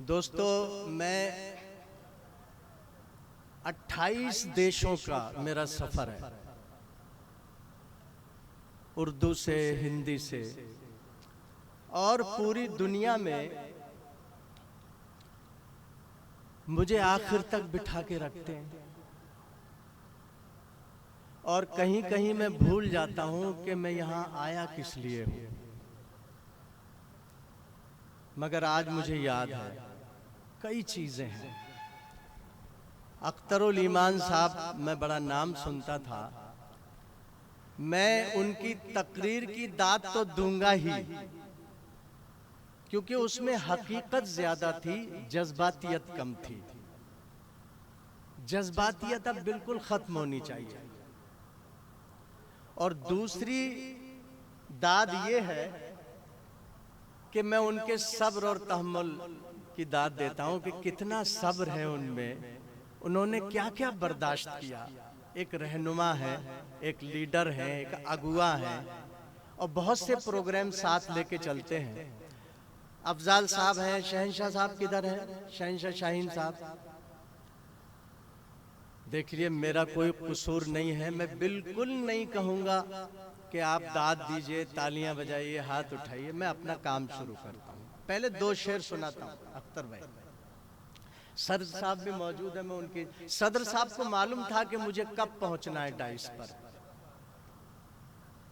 दोस्तों, मैं 28 देशों का मेरा सफर है, उर्दू से, हिंदी से, और पूरी दुनिया में मुझे आखिर तक बिठा के रखते हैं। और कहीं कहीं मैं भूल जाता हूं कि मैं यहां आया किस लिए हूं। मगर आज मुझे याद है कई चीजें हैं। अख्तरुल ईमान साहब, मैं बड़ा नाम सुनता था। मैं उनकी तकरीर की दाद तो दूंगा ही, क्योंकि उसमें हकीकत ज्यादा थी, जज्बातियत कम थी। जज्बातियत अब बिल्कुल खत्म होनी चाहिए। और दूसरी दाद ये है कि मैं उनके सब्र और तहम्मुल की दाद देता हूं कि कितना सब्र है उनमें, उन्होंने क्या क्या बर्दाश्त किया। एक रहनुमा है, एक लीडर है, एक अगुआ है, और बहुत से प्रोग्राम साथ लेके चलते हैं। अफजाल साहब हैं, शहंशाह साहब किधर हैं? शहंशाह शाहीन साहब, देखिए मेरा कोई कसूर नहीं है। मैं बिल्कुल नहीं कहूंगा कि आप दाद दीजिए, तालियां बजाइए, हाथ उठाइए। मैं अपना काम शुरू करता हूं। पहले दो शेर सुनाता हूं। अख्तर भाई, सदर साहब भी मौजूद है। मैं उनकी सदर साहब को मालूम था कि मुझे कब पहुंचना है डाइस पर,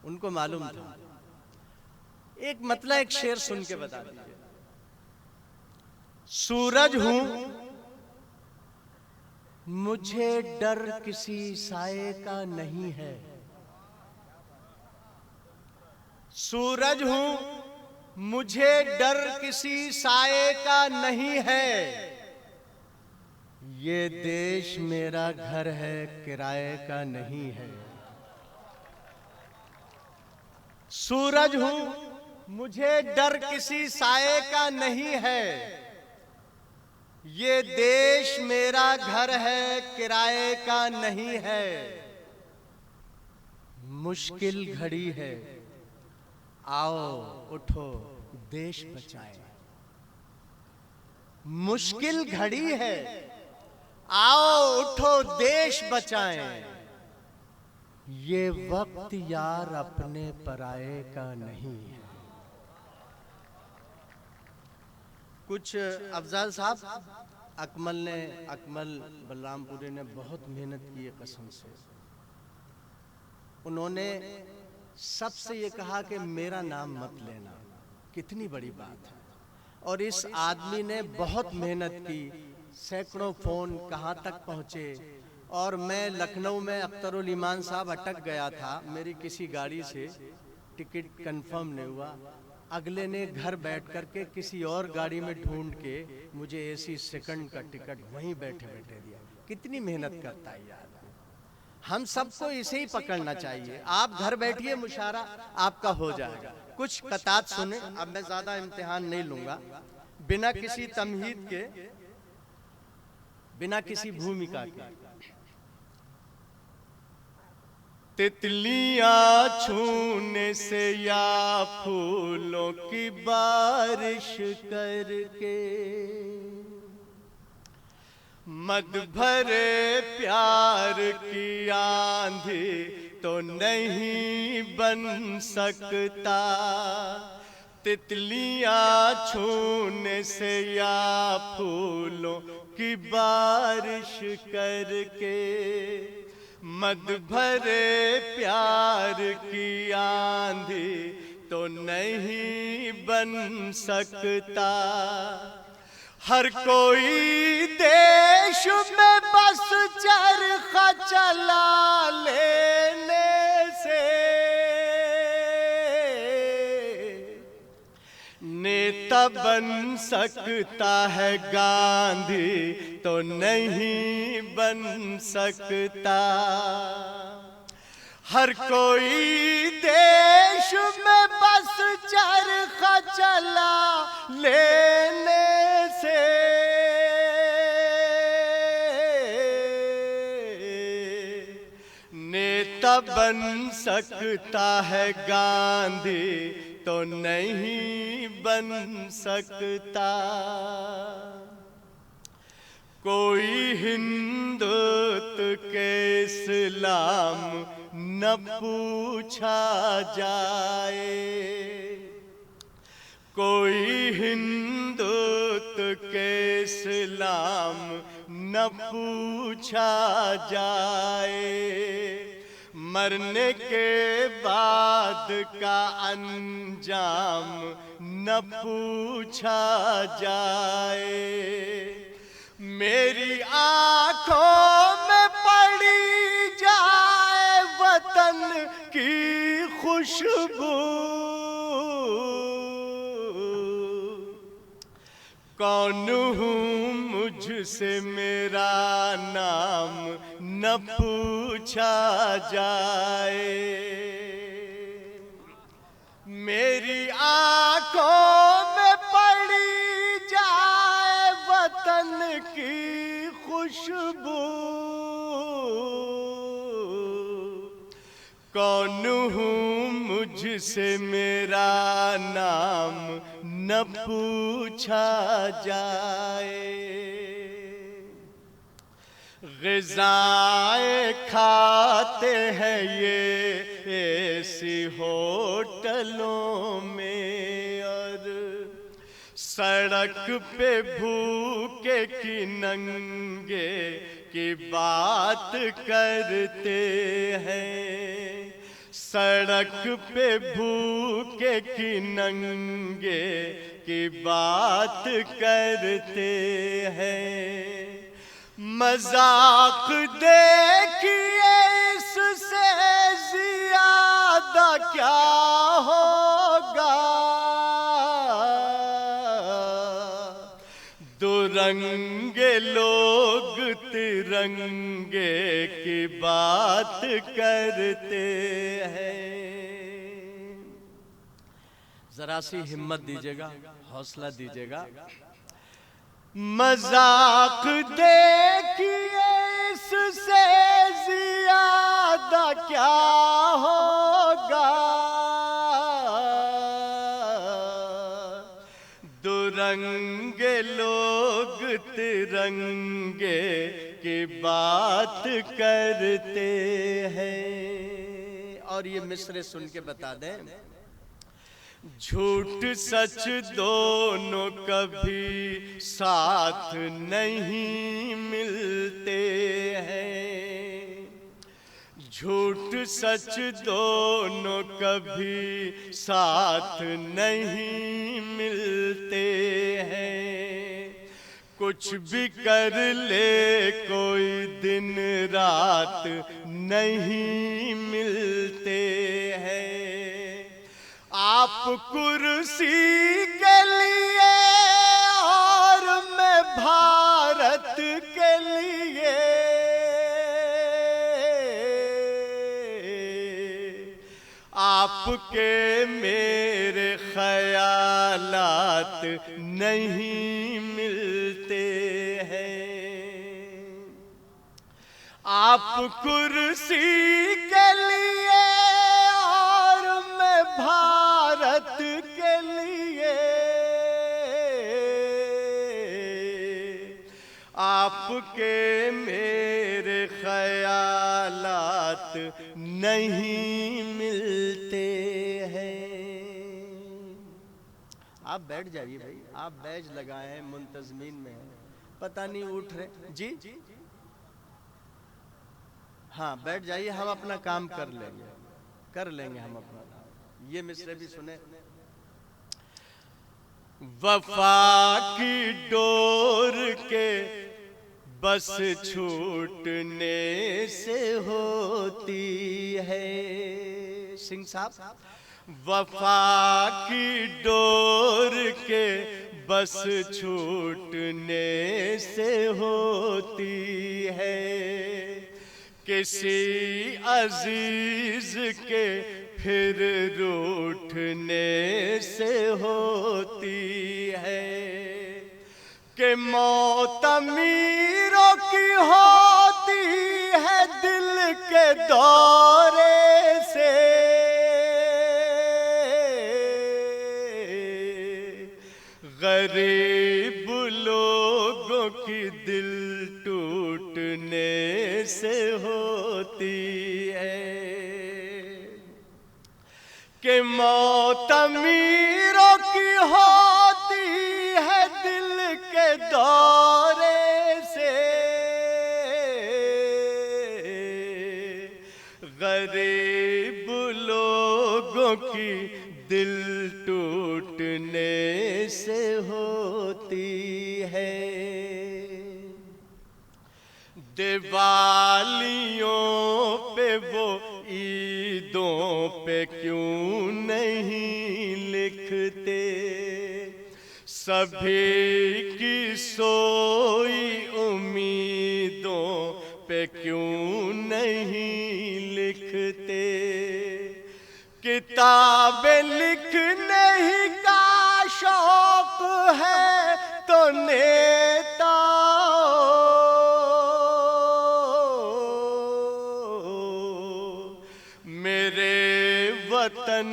उनको मालूम था। एक मतलब एक शेर सुन के बता दीजिए। सूरज हूं मुझे डर किसी साए का नहीं है। सूरज हूं मुझे डर किसी साए का नहीं है। ये देश मेरा घर है, किराए का नहीं है। सूरज हूं मुझे डर किसी साए का नहीं है। ये देश मेरा घर है, किराए का नहीं है। मुश्किल घड़ी है, आओ उठो देश बचाएं। मुश्किल घड़ी है, आओ उठो देश बचाएं। ये वक्त यार अपने पराये का नहीं है। कुछ अफजाल साहब, अकमल बलरामपुरी ने बहुत मेहनत की है कसम से। उन्होंने सबसे ये कहा कि मेरा नाम मत लेना। कितनी बड़ी बात है। और इस आदमी ने बहुत मेहनत की, सैकड़ों फोन कहां तक पहुंचे। और मैं लखनऊ में अख्तरुल ईमान साहब अटक गया था, मेरी किसी गाड़ी से टिकट कंफर्म नहीं हुआ। अगले ने घर बैठ करके किसी और गाड़ी में ढूंढ के मुझे एसी सेकंड का टिकट वहीं बैठे बैठे दिया। कितनी मेहनत करता है यार। हम सबको इसे ही पकड़ना चाहिए। आप घर बैठिए, मुशारा आपका हो जाएगा। कुछ कतात सुने। अब मैं ज्यादा इम्तिहान नहीं लूंगा, बिना किसी तमहीद के, बिना किसी भूमिका के। तितलियां छूने से या फूलों की बारिश करके, मद भरे प्यार की आंधी तो नहीं बन सकता। तितलियां छूने से या फूलों की बारिश करके, मद भरे प्यार की आंधी तो नहीं बन सकता। हर कोई देश में बस चरखा चला लेने से नेता बन सकता है, गांधी तो नहीं बन सकता। हर कोई देश में बस चरखा चला लेने से नेता बन सकता है, गांधी तो नहीं बन सकता। कोई हिंदुत्व के इस्लाम न पूछा जाए, कोई हिंदुत्व के इस्लाम न पूछा जाए, मरने के बाद का अंजाम न पूछा जाए। मेरी आंखों में पड़ी जाए वतन की खुशबू, कौन हूँ मुझसे मेरा नाम न पूछा जाए। मेरी आंखों में पड़ी जाए वतन की खुशबू, कौन हूँ मुझसे मेरा नाम न पूछा जाए। ग़िज़ाएं खाते हैं ये ऐसी होटलों में, और सड़क पे भूखे की नंगे की बात करते हैं। सड़क पे भूखे की नंगे की बात करते हैं। मजाक देखिए इससे ज्यादा क्या होगा, दुरंगे लोग तिरंगे की बात करते हैं। जरा सी हिम्मत दीजिएगा, हौसला दीजिएगा। मजाक देखिए इससे ज्यादा क्या होगा, दुरंगे लोग तिरंगे की बात करते हैं। और ये मिसरे सुन के बता दें, झूठ सच दोनों कभी साथ नहीं मिलते हैं। झूठ सच दोनों कभी साथ नहीं मिलते हैं। कुछ भी कर ले कोई दिन रात नहीं मिलते हैं। आप कुर्सी के लिए और मैं भारत के लिए, आपके मेरे ख्यालात नहीं मिलते हैं। आप कुर्सी के लिए और मैं भारत के लिए, आपके मेरे ख्यालात नहीं मिलते हैं। आप बैठ जाइए भाई, आप बैज लगाए हैं, मुंतजमीन में हैं, पता नहीं उठ रहे जी। हाँ बैठ जाइए, हम अपना काम कर लेंगे हम अपना। ये मिसरे भी सुने। वफा की डोर के बस छूटने से होती है। सिंह साहब, वफा की डोर के बस छूटने से होती है। किसी अजीज के फिर रूठने से होती है। कि मौत अमीरों की होती है दिल के दौरे से। गरीब लोगों की दिल टूटने से होती है कि मौत अमीरों की होती है दिल के दौरे से, गरीब लोगों की दिल टूटने से होती है। दिवालियों पे वो ईदों पे क्यों नहीं लिखते, सभी की सोई उम्मीदों पे क्यों नहीं लिखते। किताबें लिखने ही का शौक है तो नेता मेरे वतन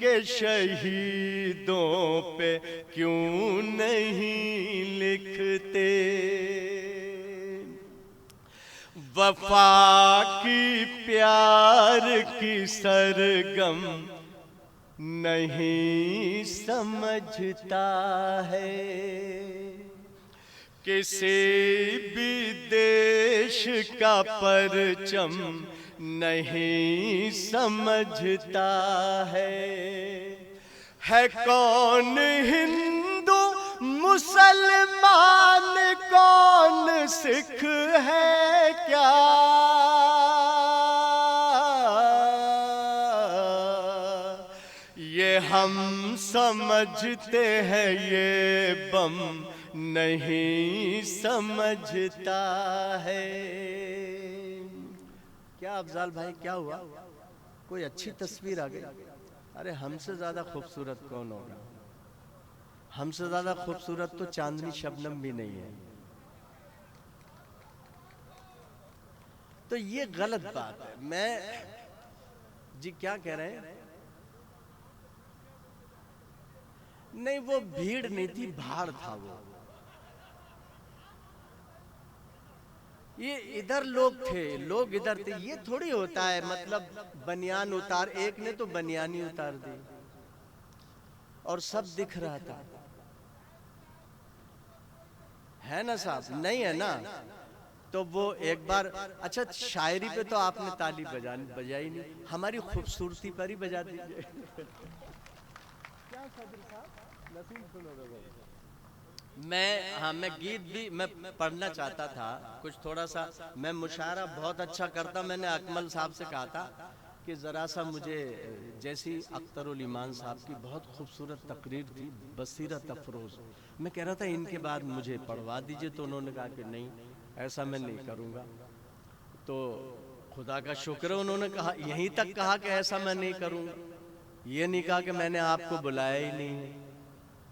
के शहीदों पे क्यों नहीं लिखते। वफा की प्यार की सरगम नहीं समझता है, किसी भी देश का परचम नहीं समझता है कौन हिंदू मुसलमान कौन सिख है क्या, ये हम समझते हैं ये बम नहीं समझता है। क्या अफजाल भाई क्या हुआ, कोई अच्छी तस्वीर आ गई? अरे हमसे ज्यादा खूबसूरत कौन होगा, हमसे ज्यादा खूबसूरत तो चांदनी शबनम भी नहीं है। तो ये गलत बात है। मैं जी क्या कह रहे हैं? नहीं वो भीड़ नहीं थी, भाड़ था वो। ये इधर लोग थे, लोग इधर थे। ये थोड़ी होता है मतलब बनियान उतार, एक ने तो बनियानी उतार दी और सब दिख रहा था, है ना साहब? नहीं है ना? तो वो एक बार अच्छा शायरी पे तो आपने ताली बजाई नहीं, हमारी खूबसूरती पर ही बजा दीजिए। क्या सदर साहब नसीम सुनोगे? मैं गीत भी मैं पढ़ना चाहता था कुछ थोड़ा सा। मैं मुशायरा बहुत अच्छा करता। मैंने अकमल साहब से कहा था कि ज़रा सा मुझे, जैसी अख्तरुल ईमान साहब की बहुत खूबसूरत तकरीर थी बसीरत अफरोज़, मैं कह रहा था इनके बाद मुझे पढ़वा दीजिए। तो उन्होंने कहा कि नहीं ऐसा मैं नहीं करूँगा। तो खुदा का शुक्र है उन्होंने कहा, यहीं तक कहा कि ऐसा मैं नहीं करूँगा, ये नहीं कहा कि मैंने आपको बुलाया ही नहीं है।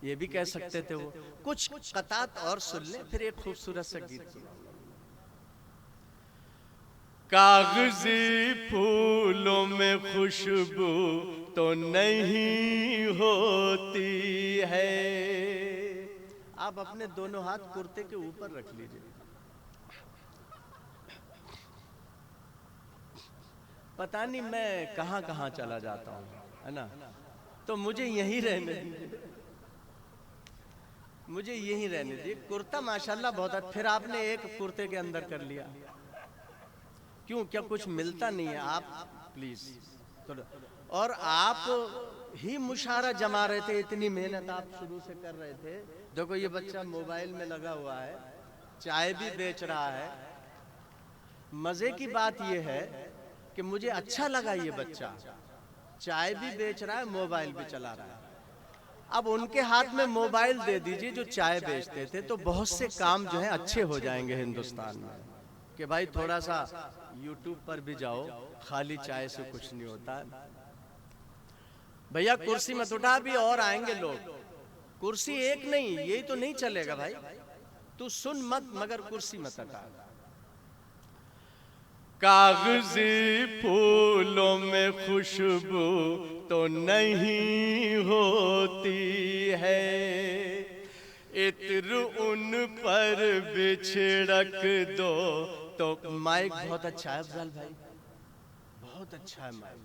ये भी कह सकते थे वो। कुछ कतात और सुन ले फिर एक खूबसूरत सा गीत सुनाऊंगा। कागजी फूलों में खुशबू तो नहीं होती है। आप अपने दोनों हाथ कुर्ते के ऊपर रख लीजिए। पता नहीं मैं कहां कहां चला जाता हूं, है ना? तो मुझे यहीं रहने दीजिए, मुझे यहीं रहने दीजिए। कुर्ता माशाल्लाह बहुत है। फिर आपने एक कुर्ते के अंदर कर लिया क्यों? क्या कुछ मिलता नहीं है? आप प्लीज तो, और आप ही मुशारा जमा रहे थे, इतनी मेहनत आप शुरू से कर रहे थे। देखो ये बच्चा मोबाइल में लगा हुआ है, चाय भी बेच रहा है। मजे की बात यह है कि मुझे अच्छा लगा, ये बच्चा चाय भी बेच रहा है, मोबाइल भी चला रहा है। अब उनके हाथ में मोबाइल दे दीजिए जो चाय बेचते थे, तो बहुत से काम जो है अच्छे हो जाएंगे हिंदुस्तान में। कि भाई थोड़ा सा यूट्यूब पर भी जाओ, खाली चाय से कुछ नहीं होता। भैया कुर्सी मत उठा, भी और आएंगे लोग। कुर्सी एक नहीं, यही तो नहीं चलेगा भाई। तू सुन मत मगर कुर्सी मत हटा। कागजी फूलों में खुशबू तो नहीं होती है, इत्र उन पर बिछड़क दो तो माइक बहुत अच्छा है अफजल भाई, बहुत अच्छा है माइक।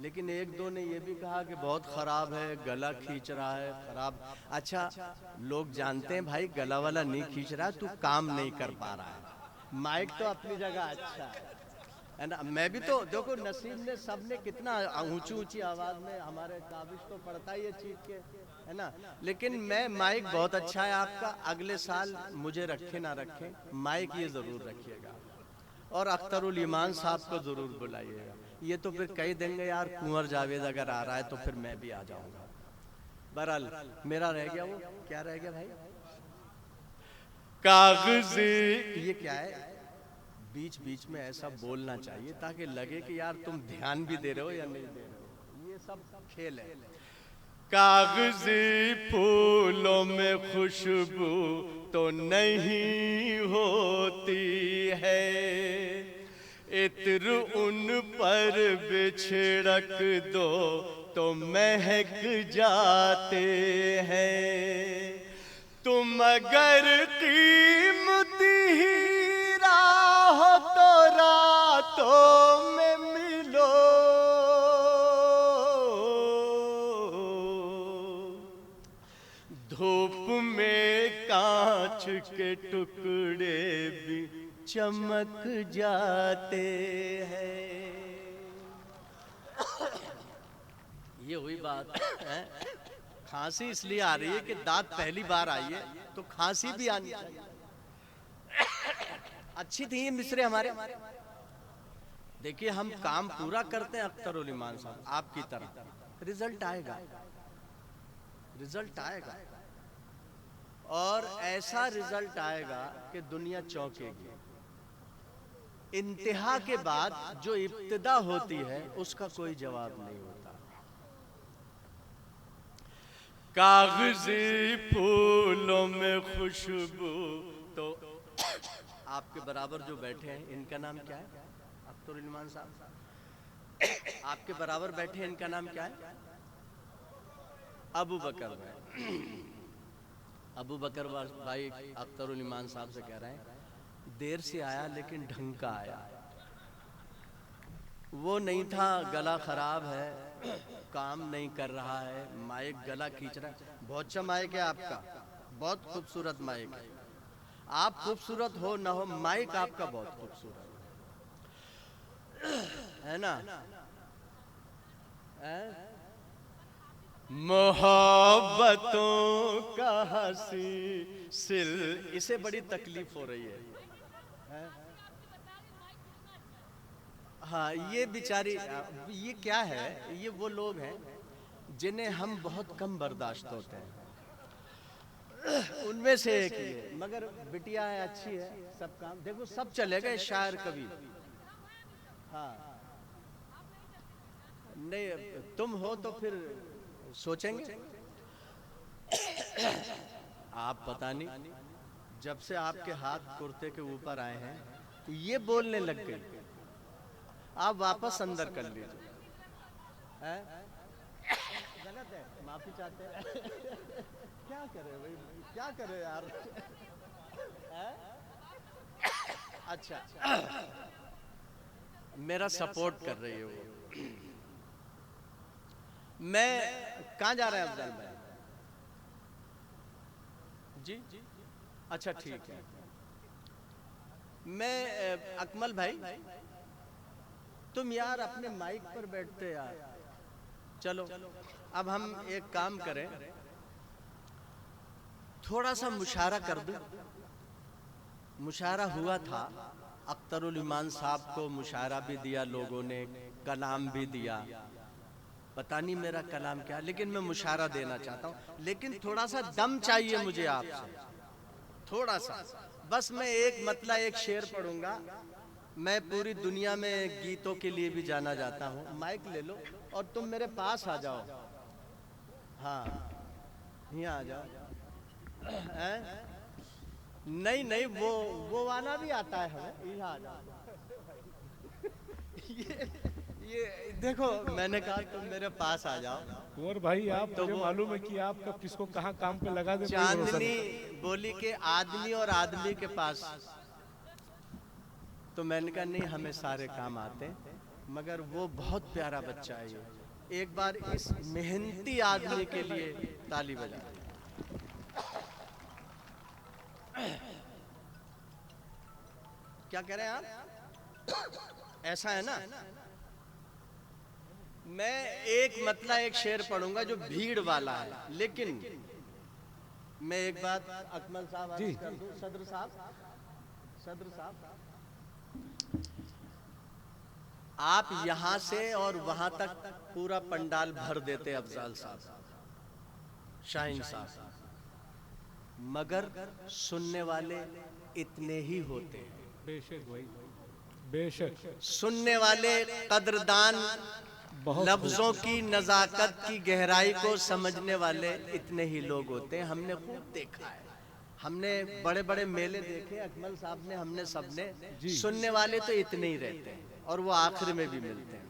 लेकिन एक दो ने ये भी कहा कि बहुत खराब है, गला खींच रहा है, खराब। अच्छा, लोग जानते हैं भाई गला वाला नहीं खींच रहा, तू काम नहीं कर पा रहा है। माइक तो अपनी जगह अच्छा है ना। मैं भी तो देखो, नसीब ने सबने कितना ऊंची ऊंची आवाज में, हमारे काबिज तो पड़ता ही है चीख के, है ना। लेकिन मैं, माइक बहुत अच्छा है आपका, अगले साल मुझे रखे ना रखे, माइक ये जरूर रखिएगा। और अख्तरुल ईमान साहब को जरूर बुलाइएगा। ये तो फिर कह देंगे यार कुंवर जावेद अगर आ रहा है तो फिर मैं भी आ जाऊंगा। बहरहाल मेरा रह गया, वो क्या रह गया भाई, कागजी। ये क्या है, बीच बीच में ऐसा बोलना चाहिए ताकि लगे कि यार तुम ध्यान भी दे रहे हो या नहीं दे रहे हो। ये सब खेल है। कागजी फूलों में खुशबू तो नहीं होती है, इत्र उन पर बिछड़क दो तो महक जाते हैं। तुम अगर कीमती हीरा हो तो रातों में मिलो, धूप में कांच के टुकड़े भी चमक जाते हैं। ये हुई बात है। खांसी इसलिए आ रही है कि दांत पहली बार आई है तो खांसी भी आनी चाहिए। अच्छी थी ये मिसरे हमारे। देखिए हम काम पूरा करते हैं अख्तरुल ईमान साहब आपकी तरह, रिजल्ट आएगा, रिजल्ट आएगा। और ऐसा रिजल्ट आएगा कि दुनिया चौंकेगी। इंतहा के बाद जो इब्तिदा होती है उसका कोई जवाब नहीं होता। कागजी फूलों में खुशबू, तो आपके बराबर जो बैठे हैं इनका नाम क्या है, अख्तरुल ईमान साहब। आपके बराबर बैठे हैं इनका नाम क्या है, अबू बकर भाई। अबू बकर भाई अख्तरुल ईमान साहब से कह रहे हैं देर से आया लेकिन ढंग का आया। वो नहीं था गला खराब है, काम नहीं कर रहा है, माइक गला खींच रहा है। बहुत अच्छा माइक है आपका, बहुत खूबसूरत माइक है। आप खूबसूरत हो ना हो, माइक आपका बहुत खूबसूरत है ना। मोहब्बतों का हंसी सिल, इसे बड़ी तकलीफ हो रही है। हाँ ये बेचारी, ये क्या है, ये वो लोग हैं जिन्हें हम बहुत कम बर्दाश्त होते हैं, उनमें से एक ये। मगर बिटिया है, अच्छी है, सब काम देखो सब चलेगा। शायर कवि, हाँ नहीं तुम हो तो फिर सोचेंगे। आप पता नहीं जब से आपके हाथ कुर्ते के ऊपर आए हैं ये बोलने लग गई। आप वापस अंदर कर लीजिए। गलत है, माफी चाहते हैं। क्या करे भाई, क्या करे यार। अच्छा मेरा सपोर्ट कर रही है वो। मैं कहाँ जा रहे हैं अफजल भाई जी? अच्छा ठीक है। मैं अकमल भाई, तुम यार अपने माइक पर बैठते यार। चलो अब हम एक काम करें, थोड़ा सा मुशायरा कर दूं। मुशायरा हुआ था, अख्तरुल ईमान साहब को मुशायरा भी दिया लोगों ने, कलाम भी दिया। पता नहीं मेरा कलाम क्या, लेकिन मैं मुशायरा देना चाहता हूँ। लेकिन थोड़ा सा दम चाहिए मुझे आपसे, थोड़ा सा। बस मैं एक मतलब एक शेर पढ़ूंगा। मैं पूरी दुनिया में गीतों के लिए भी जाना जाता हूँ। माइक ले लो और तुम मेरे पास आ जाओ। हाँ यहाँ आ जाओ। नहीं नहीं वो वाला भी आता है हमें। यहाँ आ जाओ। ये देखो मैंने कहा तुम मेरे पास आ जाओ। कुंवर भाई आप तो मुझे मालूम है कि आप कब किसको कहाँ काम पे लगा दे। चांदनी बोली के आदमी और आदमी के पास तो मैंने कहा नहीं, हमें सारे काम आते हैं, मगर वो बहुत प्यारा बच्चा है ये। एक बार इस मेहनती आदमी के लिए ताली बजा। क्या कह रहे हैं आप? ऐसा है ना, मैं एक मतला एक शेर पढ़ूंगा जो भीड़ वाला है, लेकिन मैं एक बात अकमल साहब अर्ज कर दूं, सदर साहब, आप यहां से और वहां तक पूरा पंडाल भर देते अफजाल साहब, शाहीन साहब, मगर सुनने वाले इतने ही होते हैं। बेशक भाई, बेशक। सुनने वाले कदरदान, लफ्जों की नजाकत की गहराई को समझने वाले इतने ही लोग होते हैं। हमने खूब देखा है, हमने बड़े बड़े मेले देखे, अकमल साहब ने, हमने सबने। सुनने वाले तो इतने ही रहते हैं और वो आखिर में भी मिलते हैं।